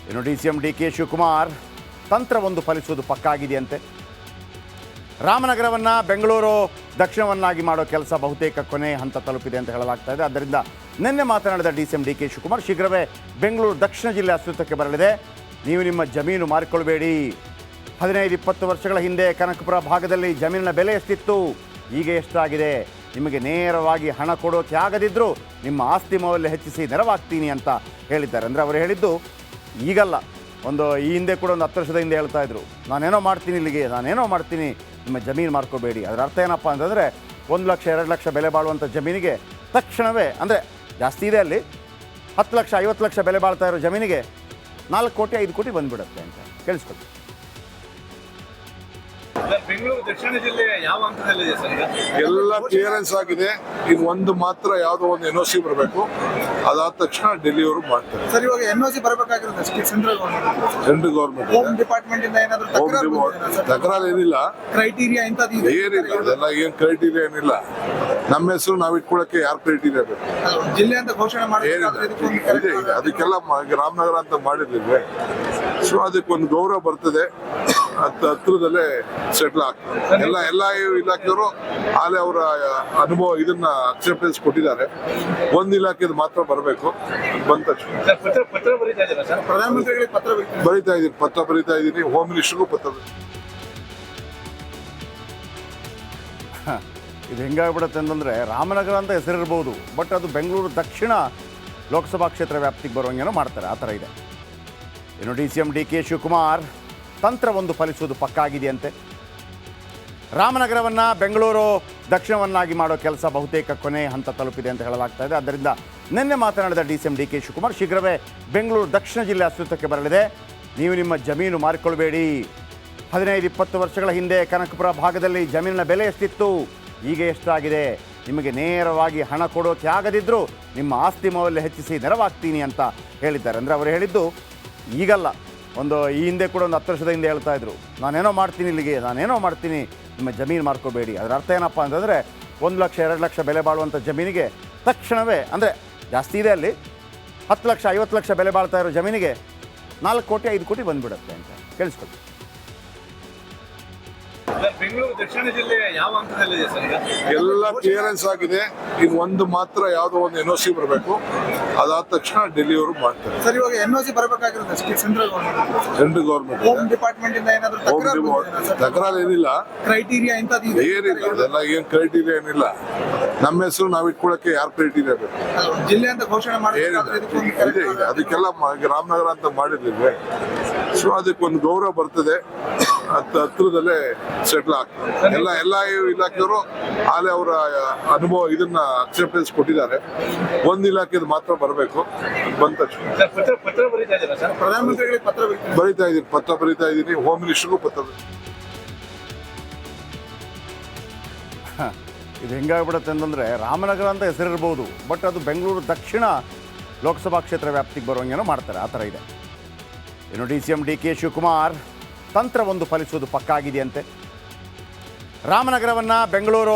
ಇನ್ನು DCM DK Shivakumar ತಂತ್ರವೊಂದು ಫಲಿಸುವುದು ಪಕ್ಕಾಗಿದೆಯಂತೆ. ರಾಮನಗರವನ್ನು Bengaluru ದಕ್ಷಿಣವನ್ನಾಗಿ ಮಾಡೋ ಕೆಲಸ ಬಹುತೇಕ ಕೊನೆ ಹಂತ ತಲುಪಿದೆ ಅಂತ ಹೇಳಲಾಗ್ತಾ ಇದೆ. ಆದ್ದರಿಂದ ನಿನ್ನೆ ಮಾತನಾಡಿದ ಡಿಸಿಎಂ ಡಿಕೆ ಶಿವಕುಮಾರ್, ಶೀಘ್ರವೇ ಬೆಂಗಳೂರು ದಕ್ಷಿಣ ಜಿಲ್ಲೆ ಅಸ್ತಿತ್ವಕ್ಕೆ ಬರಲಿದೆ. ನೀವು ನಿಮ್ಮ ಜಮೀನು ಮಾರಿಕೊಳ್ಬೇಡಿ. 15-20 ವರ್ಷಗಳ ಹಿಂದೆ ಕನಕಪುರ ಭಾಗದಲ್ಲಿ ಜಮೀನಿನ ಬೆಲೆ ಎಷ್ಟಿತ್ತು, ಈಗ ಎಷ್ಟಾಗಿದೆ, ನಿಮಗೆ ನೇರವಾಗಿ ಹಣ ಕೊಡೋಕೆ ಆಗದಿದ್ದರೂ ನಿಮ್ಮ ಆಸ್ತಿ ಮೌಲ್ಯ ಹೆಚ್ಚಿಸಿ ನೆರವಾಗ್ತೀನಿ ಅಂತ ಹೇಳಿದ್ದಾರೆ. ಅಂದರೆ ಅವರು ಹೇಳಿದ್ದು ಈಗಲ್ಲ, ಈ ಹಿಂದೆ ಕೂಡ ಒಂದು 10 ವರ್ಷದ ಹಿಂದೆ ಹೇಳ್ತಾ ಇದ್ರು, ನಾನೇನೋ ಮಾಡ್ತೀನಿ ಇಲ್ಲಿಗೆ, ನಾನೇನೋ ಮಾಡ್ತೀನಿ, ನಿಮ್ಮ ಜಮೀನು ಮಾರ್ಕೋಬೇಡಿ. ಅದರ ಅರ್ಥ ಏನಪ್ಪ ಅಂತಂದರೆ 1 ಲಕ್ಷ 2 ಲಕ್ಷ ಬೆಲೆ ಬಾಳುವಂಥ ಜಮೀನಿಗೆ ತಕ್ಷಣವೇ, ಅಂದರೆ ಜಾಸ್ತಿ ಇದೆ ಅಲ್ಲಿ, 10 ಲಕ್ಷ 50 ಲಕ್ಷ ಬೆಲೆ ಬಾಳ್ತಾ ಇರೋ ಜಮೀನಿಗೆ 4 ಕೋಟಿ 5 ಕೋಟಿ ಬಂದುಬಿಡುತ್ತೆ ಅಂತ ಕೇಳಿಸ್ಕೊಳ್ಳಿ. ಬೆಂಗಳೂರು ದಕ್ಷಿಣ ಜಿಲ್ಲೆ ಯಾವ ಹಂತದಲ್ಲಿದೆ ಸರ್? ಎಲ್ಲ ಕ್ಲಿಯರೆನ್ಸ್ ಆಗಿದೆ. ಈಗ ಒಂದು ಮಾತ್ರ ಯಾವುದೋ ಒಂದು NOC ಬರಬೇಕು, ಅದಾದ ತಕ್ಷಣ ಡೆಲಿವರಿ ಮಾಡ್ತಾರೆ. ಸರ್, ಇವಾಗ NOC ಬರಬೇಕಾಗಿರೋದು ಸೆಂಟ್ರಲ್ ಗೌರ್ಮೆಂಟ್ ಹೋಮ್ ಡಿಪಾರ್ಟ್ಮೆಂಟ್ ಇಂದ ಏನಾದರೂ ತಕರಾರು ಏನಿಲ್ಲ, ಕ್ರೈಟೀರಿಯಾ ಇಂಥದ್ದು ಏನಿಲ್ಲ, ಅದೆಲ್ಲ ಏನ್ ಕ್ರೈಟೀರಿಯಾ ಏನಿಲ್ಲ. ನಮ್ಮ ಹೆಸರು ನಾವು ಇಟ್ಕೊಳಕ್ಕೆ ಯಾರು ಕ್ರೈಟೀರಿಯಾ ಬೇಕು? ಜಿಲ್ಲೆ ಅಂತ ಘೋಷಣೆ ಏನಿಲ್ಲ, ಅದಕ್ಕೆಲ್ಲ ರಾಮನಗರ ಅಂತ ಮಾಡಿದ್ವಿ. ಸೊ ಅದಕ್ಕೊಂದು ಗೌರವ ಬರ್ತದೆ, ಹತ್ರದಲ್ಲೇ ಸೆಟ್ಲ್ ಆಗ್ತದೆ. ಎಲ್ಲ ಇಲಾಖೆಯವರು ಆಲೆ ಅವರ ಅನುಭವ ಇದನ್ನ ಅಕ್ಸೆಪ್ಟೆನ್ಸ್ ಕೊಟ್ಟಿದ್ದಾರೆ. ಒಂದು ಇಲಾಖೆದು ಮಾತ್ರ ಬರಬೇಕು. ಬಂದ ತಕ್ಷಣ ಪ್ರಧಾನಮಂತ್ರಿಗಳಿಗೆ ಪತ್ರ ಬರೀತಾ ಇದ್ದೀನಿ, ಹೋಮ್ ಮಿನಿಸ್ಟರ್ಗೂ ಪತ್ರ. ಇದು ಹೆಂಗಾಗ್ಬಿಡುತ್ತೆ ಅಂತಂದರೆ, ರಾಮನಗರ ಅಂತ ಹೆಸರಿರ್ಬೋದು, ಬಟ್ ಅದು ಬೆಂಗಳೂರು ದಕ್ಷಿಣ ಲೋಕಸಭಾ ಕ್ಷೇತ್ರ ವ್ಯಾಪ್ತಿಗೆ ಬರುವಂಗೇನೋ ಮಾಡ್ತಾರೆ, ಆ ಥರ ಇದೆ. ಇನ್ನು ಡಿಸಿಎಂ ಡಿಕೆ ಶಿವಕುಮಾರ್ ತಂತ್ರವೊಂದು ಫಲಿಸುವುದು ಪಕ್ಕಾಗಿದೆಯಂತೆ. ರಾಮನಗರವನ್ನು ಬೆಂಗಳೂರು ದಕ್ಷಿಣವನ್ನಾಗಿ ಮಾಡೋ ಕೆಲಸ ಬಹುತೇಕ ಕೊನೆ ಹಂತ ತಲುಪಿದೆ ಅಂತ ಹೇಳಲಾಗ್ತಾ ಇದೆ. ಆದ್ದರಿಂದ ನಿನ್ನೆ ಮಾತನಾಡಿದ ಡಿಸಿಎಂ ಡಿಕೆ ಶಿವಕುಮಾರ್, ಶೀಘ್ರವೇ ಬೆಂಗಳೂರು ದಕ್ಷಿಣ ಜಿಲ್ಲೆ ಅಸ್ತಿತ್ವಕ್ಕೆ ಬರಲಿದೆ. ನೀವು ನಿಮ್ಮ ಜಮೀನು ಮಾರಿಕೊಳ್ಬೇಡಿ. 15-20 ವರ್ಷಗಳ ಹಿಂದೆ ಕನಕಪುರ ಭಾಗದಲ್ಲಿ ಜಮೀನಿನ ಬೆಲೆ ಎಷ್ಟಿತ್ತು, ಈಗ ಎಷ್ಟಾಗಿದೆ, ನಿಮಗೆ ನೇರವಾಗಿ ಹಣ ಕೊಡೋಕೆ ಆಗದಿದ್ದರೂ ನಿಮ್ಮ ಆಸ್ತಿ ಮೌಲ್ಯ ಹೆಚ್ಚಿಸಿ ನೆರವಾಗ್ತೀನಿ ಅಂತ ಹೇಳಿದ್ದಾರೆ. ಅಂದರೆ ಅವರು ಹೇಳಿದ್ದು ಈಗಲ್ಲ, ಈ ಹಿಂದೆ ಕೂಡ ಒಂದು 10 ವರ್ಷದ ಹಿಂದೆ ಹೇಳ್ತಾ ಇದ್ರು, ನಾನೇನೋ ಮಾಡ್ತೀನಿ ಇಲ್ಲಿಗೆ, ನಾನೇನೋ ಮಾಡ್ತೀನಿ, ನಿಮ್ಮ ಜಮೀನು ಮಾರ್ಕೋಬೇಡಿ. ಅದರ ಅರ್ಥ ಏನಪ್ಪ ಅಂತಂದರೆ 1 ಲಕ್ಷ 2 ಲಕ್ಷ ಬೆಲೆ ಬಾಳುವಂಥ ಜಮೀನಿಗೆ ತಕ್ಷಣವೇ, ಅಂದರೆ ಜಾಸ್ತಿ ಇದೆ ಅಲ್ಲಿ, 10 ಲಕ್ಷ 50 ಲಕ್ಷ ಬೆಲೆ ಬಾಳ್ತಾ ಇರೋ ಜಮೀನಿಗೆ 4 ಕೋಟಿ 5 ಕೋಟಿ ಬಂದುಬಿಡುತ್ತೆ ಅಂತ ಕೇಳಿಸ್ಕೊಳ್ಳಿ. ಬೆಂಗಳೂರು ದಕ್ಷಿಣ ಜಿಲ್ಲೆ ಯಾವ ಹಂತದಲ್ಲಿದೆ ಸರ್? ಎಲ್ಲ ಕ್ಲಿಯರೆನ್ಸ್ ಆಗಿದೆ. ಈಗ ಒಂದು ಮಾತ್ರ ಯಾವುದೋ ಒಂದು NOC ಬರಬೇಕು, ಅದಾದ ತಕ್ಷಣ ಡೆಲಿವರಿ ಮಾಡ್ತಾರೆ. ಸರ್, ಇವಾಗ NOC ಬರಬೇಕಾಗಿರೋದು ಸೆಂಟ್ರಲ್ ಗೌರ್ಮೆಂಟ್ ಹೋಮ್ ಡಿಪಾರ್ಟ್ಮೆಂಟ್ ಇಂದ ಏನಾದರೂ ತಕರಾರು ಏನಿಲ್ಲ, ಕ್ರೈಟೀರಿಯಾ ಇಂಥದ್ದು ಏನಿಲ್ಲ, ಅದೆಲ್ಲ ಏನ್ ಕ್ರೈಟೀರಿಯಾ ಏನಿಲ್ಲ. ನಮ್ಮ ಹೆಸರು ನಾವು ಇಟ್ಕೊಳಕ್ಕೆ ಯಾರು ಕ್ರೈಟೀರಿಯಾ ಬೇಕು? ಜಿಲ್ಲೆ ಅಂತ ಘೋಷಣೆ ಏನಿಲ್ಲ, ಅದಕ್ಕೆಲ್ಲ ರಾಮನಗರ ಅಂತ ಮಾಡಿದ್ವಿ. ಸೊ ಅದಕ್ಕೊಂದು ಗೌರವ ಬರ್ತದೆ, ಹತ್ರದಲ್ಲೇ ಸೆಟ್ಲ್ ಆಗ್ತದೆ. ಎಲ್ಲ ಇಲಾಖೆಯವರು ಆಲೆ ಅವರ ಅನುಭವ ಇದನ್ನ ಅಕ್ಸೆಪ್ಟೆನ್ಸ್ ಕೊಟ್ಟಿದ್ದಾರೆ. ಒಂದು ಇಲಾಖೆದು ಮಾತ್ರ ಬರಬೇಕು. ಬಂದ ತಕ್ಷಣ ಪ್ರಧಾನಮಂತ್ರಿಗಳಿಗೆ ಪತ್ರ ಬರೀತಾ ಇದ್ದೀನಿ, ಹೋಮ್ ಮಿನಿಸ್ಟರ್ಗೂ ಪತ್ರ. ಇದು ಹೆಂಗಾಗ್ಬಿಡುತ್ತೆ ಅಂತಂದರೆ, ರಾಮನಗರ ಅಂತ ಹೆಸರಿರ್ಬೋದು, ಬಟ್ ಅದು ಬೆಂಗಳೂರು ದಕ್ಷಿಣ ಲೋಕಸಭಾ ಕ್ಷೇತ್ರ ವ್ಯಾಪ್ತಿಗೆ ಬರುವಂಗೇನೋ ಮಾಡ್ತಾರೆ, ಆ ಥರ ಇದೆ. ಇನ್ನು ಡಿಸಿಎಂ ಡಿಕೆ ಶಿವಕುಮಾರ್ ತಂತ್ರವೊಂದು ಫಲಿಸುವುದು ಪಕ್ಕಾಗಿದೆಯಂತೆ. ರಾಮನಗರವನ್ನು ಬೆಂಗಳೂರು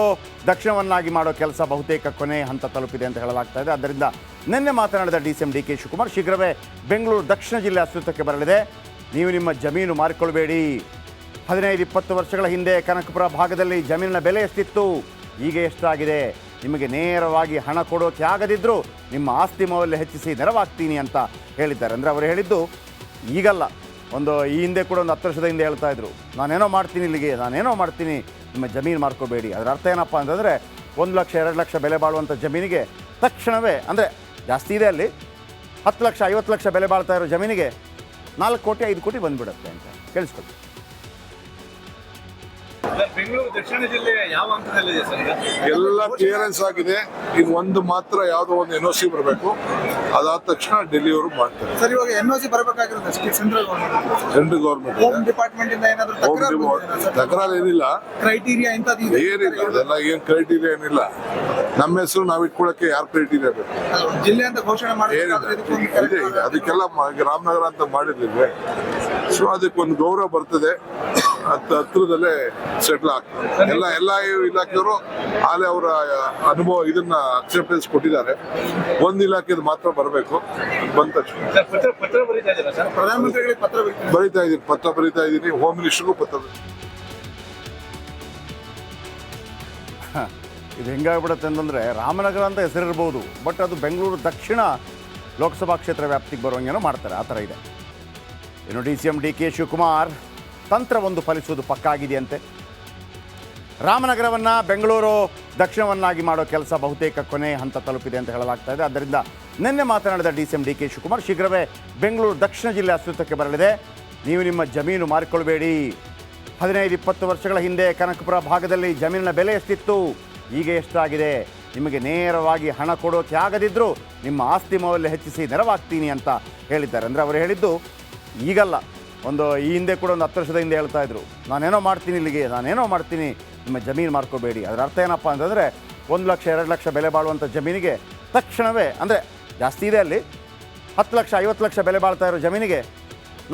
ದಕ್ಷಿಣವನ್ನಾಗಿ ಮಾಡೋ ಕೆಲಸ ಬಹುತೇಕ ಕೊನೆ ಹಂತ ತಲುಪಿದೆ ಅಂತ ಹೇಳಲಾಗ್ತಾ ಇದೆ. ಆದ್ದರಿಂದ ನಿನ್ನೆ ಮಾತನಾಡಿದ ಡಿಸಿಎಂ ಡಿಕೆ ಶಿವಕುಮಾರ್, ಶೀಘ್ರವೇ ಬೆಂಗಳೂರು ದಕ್ಷಿಣ ಜಿಲ್ಲೆ ಅಸ್ತಿತ್ವಕ್ಕೆ ಬರಲಿದೆ. ನೀವು ನಿಮ್ಮ ಜಮೀನು ಮಾರಿಕೊಳ್ಬೇಡಿ. 15-20 ವರ್ಷಗಳ ಹಿಂದೆ ಕನಕಪುರ ಭಾಗದಲ್ಲಿ ಜಮೀನಿನ ಬೆಲೆ ಎಷ್ಟಿತ್ತು, ಈಗ ಎಷ್ಟಾಗಿದೆ, ನಿಮಗೆ ನೇರವಾಗಿ ಹಣ ಕೊಡೋಕೆ ಆಗದಿದ್ದರೂ ನಿಮ್ಮ ಆಸ್ತಿ ಮೌಲ್ಯ ಹೆಚ್ಚಿಸಿ ನೆರವಾಗ್ತೀನಿ ಅಂತ ಹೇಳಿದ್ದಾರೆ. ಅಂದರೆ ಅವರು ಹೇಳಿದ್ದು ಈಗಲ್ಲ, ಈ ಹಿಂದೆ ಕೂಡ ಒಂದು 10 ವರ್ಷದ ಹಿಂದೆ ಹೇಳ್ತಾ ಇದ್ರು, ನಾನೇನೋ ಮಾಡ್ತೀನಿ ಇಲ್ಲಿಗೆ, ನಾನೇನೋ ಮಾಡ್ತೀನಿ, ನಿಮ್ಮ ಜಮೀನು ಮಾರ್ಕೋಬೇಡಿ. ಅದರ ಅರ್ಥ ಏನಪ್ಪ ಅಂತಂದರೆ 1 ಲಕ್ಷ 2 ಲಕ್ಷ ಬೆಲೆ ಬಾಳುವಂಥ ಜಮೀನಿಗೆ ತಕ್ಷಣವೇ, ಅಂದರೆ ಜಾಸ್ತಿ ಇದೆ ಅಲ್ಲಿ, 10 ಲಕ್ಷ 50 ಲಕ್ಷ ಬೆಲೆ ಬಾಳ್ತಾ ಇರೋ ಜಮೀನಿಗೆ 4 ಕೋಟಿ 5 ಕೋಟಿ ಬಂದುಬಿಡುತ್ತೆ ಅಂತ ಕೇಳಿಸ್ಕೊಳ್ಳಿ. ಬೆಂಗಳೂರು ದಕ್ಷಿಣ ಜಿಲ್ಲೆ ಯಾವ ಹಂತದಲ್ಲಿದೆ ಸರ್? ಎಲ್ಲ ಕ್ಲಿಯರೆನ್ಸ್ ಆಗಿದೆ. ಈಗ ಒಂದು ಮಾತ್ರ ಯಾವುದೋ ಒಂದು NOC ಬರಬೇಕು, ಅದಾದ ತಕ್ಷಣ ಡೆಲಿವರಿ ಮಾಡ್ತಾರೆ. ಸರ್, ಇವಾಗ NOC ಬರಬೇಕಾಗಿರೋದು ಸೆಂಟ್ರಲ್ ಗೌರ್ಮೆಂಟ್ ಹೋಮ್ ಡಿಪಾರ್ಟ್ಮೆಂಟ್ ಇಂದ ಏನಾದರೂ ತಕರಾರು ಏನಿಲ್ಲ, ಕ್ರೈಟೀರಿಯಾ ಇಂಥದ್ದು ಏನಿಲ್ಲ, ಅದೆಲ್ಲ ಏನ್ ಕ್ರೈಟೀರಿಯಾ ಏನಿಲ್ಲ. ನಮ್ಮ ಹೆಸರು ನಾವು ಇಟ್ಕೊಳಕ್ಕೆ ಯಾರು ಕ್ರೈಟೀರಿಯಾ ಬೇಕು? ಜಿಲ್ಲೆ ಅಂತ ಘೋಷಣೆ ಅದಕ್ಕೆಲ್ಲ ರಾಮನಗರ ಅಂತ ಮಾಡಿದ್ವಿ. ಸೊ ಅದಕ್ಕೊಂದು ಗೌರವ ಬರ್ತದೆ, ಹತ್ರದಲ್ಲೇ ಸೆಟ್ಲ್ ಆಗ್ತದೆ. ಎಲ್ಲ ಇಲಾಖೆಯವರು ಆಲೆ ಅವರ ಅನುಭವ ಇದನ್ನ ಅಕ್ಸೆಪ್ಟೆನ್ಸ್ ಕೊಟ್ಟಿದ್ದಾರೆ. ಒಂದು ಇಲಾಖೆದು ಮಾತ್ರ ಬರಬೇಕು. ಬಂದ ತಕ್ಷಣ ಸರ್, ಪತ್ರ ಬರೀತಾ ಇದ್ದೀರಾ ಸರ್? ಪ್ರಧಾನಮಂತ್ರಿಗಳಿಗೆ ಪತ್ರ ಬರೀತಾ ಇದ್ದೀನಿ. ಹೋಮ್ ಮಿನಿಸ್ಟರ್ಗೂ ಪತ್ರ ಇದು ಹೆಂಗಾಗ್ಬಿಡುತ್ತೆ ಅಂತಂದರೆ ರಾಮನಗರ ಅಂತ ಹೆಸರಿರ್ಬೋದು, ಬಟ್ ಅದು ಬೆಂಗಳೂರು ದಕ್ಷಿಣ ಲೋಕಸಭಾ ಕ್ಷೇತ್ರ ವ್ಯಾಪ್ತಿಗೆ ಬರುವಂಗೇನೋ ಮಾಡ್ತಾರೆ. ಆ ಥರ ಇದೆ. ಇನ್ನು DCM DK ಶಿವಕುಮಾರ್ ತಂತ್ರವೊಂದು ಫಲಿಸುವುದು ಪಕ್ಕಾಗಿದೆಯಂತೆ. ರಾಮನಗರವನ್ನು ಬೆಂಗಳೂರು ದಕ್ಷಿಣವನ್ನಾಗಿ ಮಾಡೋ ಕೆಲಸ ಬಹುತೇಕ ಕೊನೆ ಹಂತ ತಲುಪಿದೆ ಅಂತ ಹೇಳಲಾಗ್ತಾ ಇದೆ. ಆದ್ದರಿಂದ ನಿನ್ನೆ ಮಾತನಾಡಿದ DCM DK ಶಿವಕುಮಾರ್ ಶೀಘ್ರವೇ ಬೆಂಗಳೂರು ದಕ್ಷಿಣ ಜಿಲ್ಲೆ ಅಸ್ತಿತ್ವಕ್ಕೆ ಬರಲಿದೆ. ನೀವು ನಿಮ್ಮ ಜಮೀನು ಮಾರಿಕೊಳ್ಬೇಡಿ. 15-20 ವರ್ಷಗಳ ಹಿಂದೆ ಕನಕಪುರ ಭಾಗದಲ್ಲಿ ಜಮೀನಿನ ಬೆಲೆ ಎಷ್ಟಿತ್ತು, ಈಗ ಎಷ್ಟಾಗಿದೆ, ನಿಮಗೆ ನೇರವಾಗಿ ಹಣ ಕೊಡೋಕೆ ಆಗದಿದ್ದರೂ ನಿಮ್ಮ ಆಸ್ತಿ ಮೌಲ್ಯ ಹೆಚ್ಚಿಸಿ ನೆರವಾಗ್ತೀನಿ ಅಂತ ಹೇಳಿದ್ದಾರೆ. ಅಂದರೆ ಅವರು ಹೇಳಿದ್ದು ಈಗಲ್ಲ, ಈ ಹಿಂದೆ ಕೂಡ ಒಂದು 10 ವರ್ಷದ ಹಿಂದೆ ಹೇಳ್ತಾ ಇದ್ರು, ನಾನೇನೋ ಮಾಡ್ತೀನಿ ಇಲ್ಲಿಗೆ, ನಾನೇನೋ ಮಾಡ್ತೀನಿ, ನಿಮ್ಮ ಜಮೀನು ಮಾರ್ಕೋಬೇಡಿ. ಅದರ ಅರ್ಥ ಏನಪ್ಪ ಅಂತಂದರೆ 1 ಲಕ್ಷ 2 ಲಕ್ಷ ಬೆಲೆ ಬಾಳುವಂಥ ಜಮೀನಿಗೆ ತಕ್ಷಣವೇ, ಅಂದರೆ ಜಾಸ್ತಿ ಇದೆ ಅಲ್ಲಿ, 10 ಲಕ್ಷ 50 ಲಕ್ಷ ಬೆಲೆ ಬಾಳ್ತಾ ಇರೋ ಜಮೀನಿಗೆ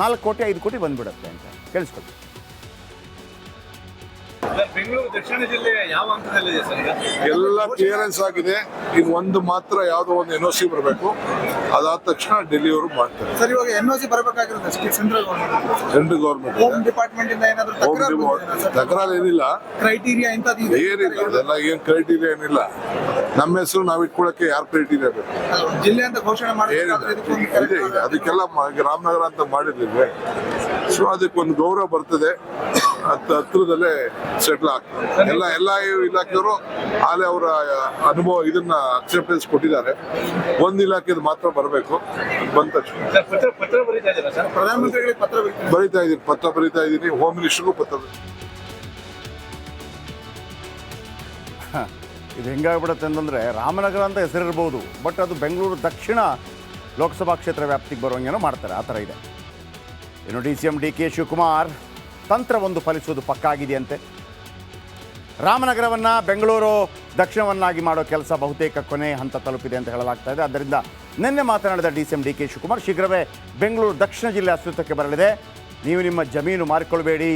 4 ಕೋಟಿ 5 ಕೋಟಿ ಬಂದುಬಿಡುತ್ತೆ ಅಂತ ಕೇಳಿಸ್ಕೊಳ್ಳಿ. ಸರ್, ಬೆಂಗಳೂರು ದಕ್ಷಿಣ ಜಿಲ್ಲೆ ಯಾವ ಹಂತದಲ್ಲಿದೆ ಸರ್ ಈಗ? ಎಲ್ಲ ಕ್ಲಿಯರೆನ್ಸ್ ಆಗಿದೆ. ಇನ್ನು ಒಂದು ಮಾತ್ರ ಯಾವುದೋ ಒಂದು NOC ಬರಬೇಕು. ಅದಾದ ತಕ್ಷಣ ಡೆಲ್ಲಿಯವರು ಮಾಡ್ತಾರೆ. ಸರ್, ಇವಾಗ NOC ಬರಬೇಕಾಗಿರೋದು ಸೆಂಟ್ರಲ್ ಗೌರ್ಮೆಂಟ್ ಹೋಮ್ ಡಿಪಾರ್ಟ್ಮೆಂಟ್ ಇಂದ ಏನಾದ್ರು ತಕರಾರು ಏನಿಲ್ಲ, ಕ್ರೈಟೀರಿಯಾ ಇಂಥದ್ದು ಏನಿಲ್ಲ. ಅದೆಲ್ಲ ಏನ್ ಕ್ರೈಟೀರಿಯಾ ಏನಿಲ್ಲ. ನಮ್ಮ ಹೆಸರು ನಾವು ಇಟ್ಕೊಳಕ್ಕೆ ಯಾರು ಕ್ರೈಟೀರಿಯಾ ಬೇಕು? ಜಿಲ್ಲೆ ಅಂತ ಘೋಷಣೆ ಏನಿಲ್ಲ. ಇದೆ ಅದಕ್ಕೆಲ್ಲ ರಾಮನಗರ ಅಂತ ಮಾಡಿರ್ಲಿಲ್ವೇ? ಸೊ ಅದಕ್ಕೊಂದು ಗೌರವ ಬರ್ತದೆ. ಹತ್ರದಲ್ಲೇ ಸೆಟ್ಲ್ ಆಗ್ತದೆ. ಎಲ್ಲ ಇಲಾಖೆಯವರು ಆಲೆ ಅವರ ಅನುಭವ ಇದನ್ನ ಅಕ್ಸೆಪ್ಟೆನ್ಸ್ ಕೊಟ್ಟಿದ್ದಾರೆ. ಒಂದು ಇಲಾಖೆದು ಮಾತ್ರ ಬರಬೇಕು. ಬಂದ ತಕ್ಷಣ ಸರ್, ಪತ್ರ ಬರೀತಾ ಇದ್ದೀರಾ ಸರ್? ಪ್ರಧಾನಮಂತ್ರಿಗಳಿಗೆ ಪತ್ರ ಬರೀತಾ ಇದ್ದೀನಿ. ಹೋಮ್ ಮಿನಿಸ್ಟರ್ಗೂ ಪತ್ರ ಇದು ಹೆಂಗಾಗ್ಬಿಡುತ್ತೆ ಅಂತಂದರೆ ರಾಮನಗರ ಅಂತ ಹೆಸರಿರ್ಬೋದು, ಬಟ್ ಅದು ಬೆಂಗಳೂರು ದಕ್ಷಿಣ ಲೋಕಸಭಾ ಕ್ಷೇತ್ರ ವ್ಯಾಪ್ತಿಗೆ ಬರುವಂಗೇನೋ ಮಾಡ್ತಾರೆ. ಆ ಥರ ಇದೆ. ಇನ್ನು DCM DK ಶಿವಕುಮಾರ್ ತಂತ್ರವೊಂದು ಫಲಿಸುವುದು ಪಕ್ಕಾಗಿದೆಯಂತೆ. ರಾಮನಗರವನ್ನು ಬೆಂಗಳೂರು ದಕ್ಷಿಣವನ್ನಾಗಿ ಮಾಡೋ ಕೆಲಸ ಬಹುತೇಕ ಕೊನೆ ಹಂತ ತಲುಪಿದೆ ಅಂತ ಹೇಳಲಾಗ್ತಾ ಇದೆ. ಆದ್ದರಿಂದ ನಿನ್ನೆ ಮಾತನಾಡಿದ DCM DK ಶಿವಕುಮಾರ್ ಶೀಘ್ರವೇ ಬೆಂಗಳೂರು ದಕ್ಷಿಣ ಜಿಲ್ಲೆ ಅಸ್ತಿತ್ವಕ್ಕೆ ಬರಲಿದೆ. ನೀವು ನಿಮ್ಮ ಜಮೀನು ಮಾರಿಕೊಳ್ಬೇಡಿ.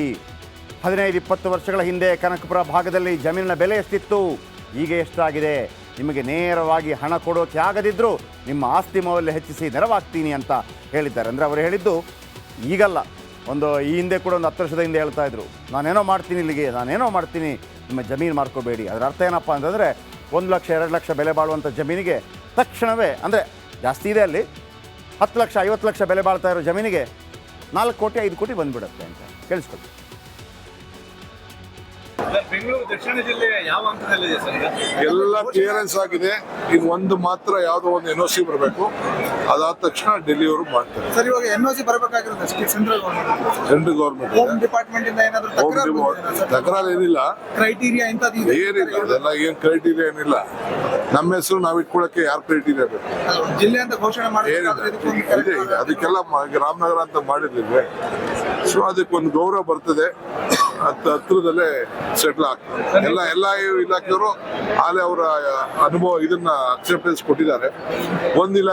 15-20 ವರ್ಷಗಳ ಹಿಂದೆ ಕನಕಪುರ ಭಾಗದಲ್ಲಿ ಜಮೀನಿನ ಬೆಲೆ ಎಷ್ಟಿತ್ತು, ಈಗ ಎಷ್ಟಾಗಿದೆ, ನಿಮಗೆ ನೇರವಾಗಿ ಹಣ ಕೊಡೋಕೆ ಆಗದಿದ್ದರೂ ನಿಮ್ಮ ಆಸ್ತಿ ಮೌಲ್ಯ ಹೆಚ್ಚಿಸಿ ನೆರವಾಗ್ತೀನಿ ಅಂತ ಹೇಳಿದ್ದಾರೆ. ಅಂದರೆ ಅವರು ಹೇಳಿದ್ದು ಈಗಲ್ಲ, ಈ ಹಿಂದೆ ಕೂಡ ಒಂದು 10 ವರ್ಷದ ಹಿಂದೆ ಹೇಳ್ತಾ ಇದ್ರು, ನಾನೇನೋ ಮಾಡ್ತೀನಿ ಇಲ್ಲಿಗೆ, ನಾನೇನೋ ಮಾಡ್ತೀನಿ, ನಿಮ್ಮ ಜಮೀನು ಮಾರ್ಕೋಬೇಡಿ. ಅದರ ಅರ್ಥ ಏನಪ್ಪ ಅಂತಂದರೆ 1 ಲಕ್ಷ 2 ಲಕ್ಷ ಬೆಲೆ ಬಾಳುವಂಥ ಜಮೀನಿಗೆ ತಕ್ಷಣವೇ, ಅಂದರೆ ಜಾಸ್ತಿ ಇದೆ ಅಲ್ಲಿ, 10 ಲಕ್ಷ 50 ಲಕ್ಷ ಬೆಲೆ ಬಾಳ್ತಾ ಇರೋ ಜಮೀನಿಗೆ 4 ಕೋಟಿ 5 ಕೋಟಿ ಬಂದುಬಿಡುತ್ತೆ ಅಂತ ಕೇಳಿಸ್ಕೊಳ್ಳಿ. ಸರ್, ಬೆಂಗಳೂರು ದಕ್ಷಿಣ ಜಿಲ್ಲೆ ಯಾವ ಹಂತದಲ್ಲಿದೆ ಸರ್ ಈಗ? ಎಲ್ಲ ಕ್ಲಿಯರೆನ್ಸ್ ಆಗಿದೆ. ಇನ್ನು ಒಂದು ಮಾತ್ರ ಯಾವುದೋ ಒಂದು NOC ಬರಬೇಕು. ಅದಾದ ತಕ್ಷಣ ಡೆಲ್ಲಿಯವರು ಮಾಡ್ತಾರೆ. ಸರ್, ಇವಾಗ NOC ಬರಬೇಕಾಗಿರೋದು ಸೆಂಟ್ರಲ್ ಗೌರ್ಮೆಂಟ್ ಹೋಮ್ ಡಿಪಾರ್ಟ್ಮೆಂಟ್ ಇಂದ ಏನಾದ್ರು ತಕರಾರು ಏನಿಲ್ಲ, ಕ್ರೈಟೀರಿಯಾ ಇಂಥದ್ದು ಏನಿಲ್ಲ. ಅದೆಲ್ಲ ಏನ್ ಕ್ರೈಟೀರಿಯಾ ಏನಿಲ್ಲ. ನಮ್ಮ ಹೆಸರು ನಾವು ಇಟ್ಕೊಳಕ್ಕೆ ಯಾರು ಕ್ರೈಟೀರಿಯಾ ಬೇಕು? ಜಿಲ್ಲೆ ಅಂತ ಘೋಷಣೆ ಏನಿಲ್ಲ. ಇದೆ ಅದಕ್ಕೆಲ್ಲ ರಾಮನಗರ ಅಂತ ಮಾಡಿರ್ಲಿಲ್ವೇ? ಸೊ ಅದಕ್ಕೊಂದು ಗೌರವ ಬರ್ತದೆ. ಹತ್ರದಲ್ಲೇ ಸೆಟ್ಲ್ ಆಗ್ತದೆ. ಎಲ್ಲ ಇಲಾಖೆಯವರು ಆಲೆ ಅವರ ಅನುಭವ ಇದನ್ನ ಅಕ್ಸೆಪ್ಟೆನ್ಸ್ ಕೊಟ್ಟಿದ್ದಾರೆ. ಒಂದು ಇಲಾಖೆ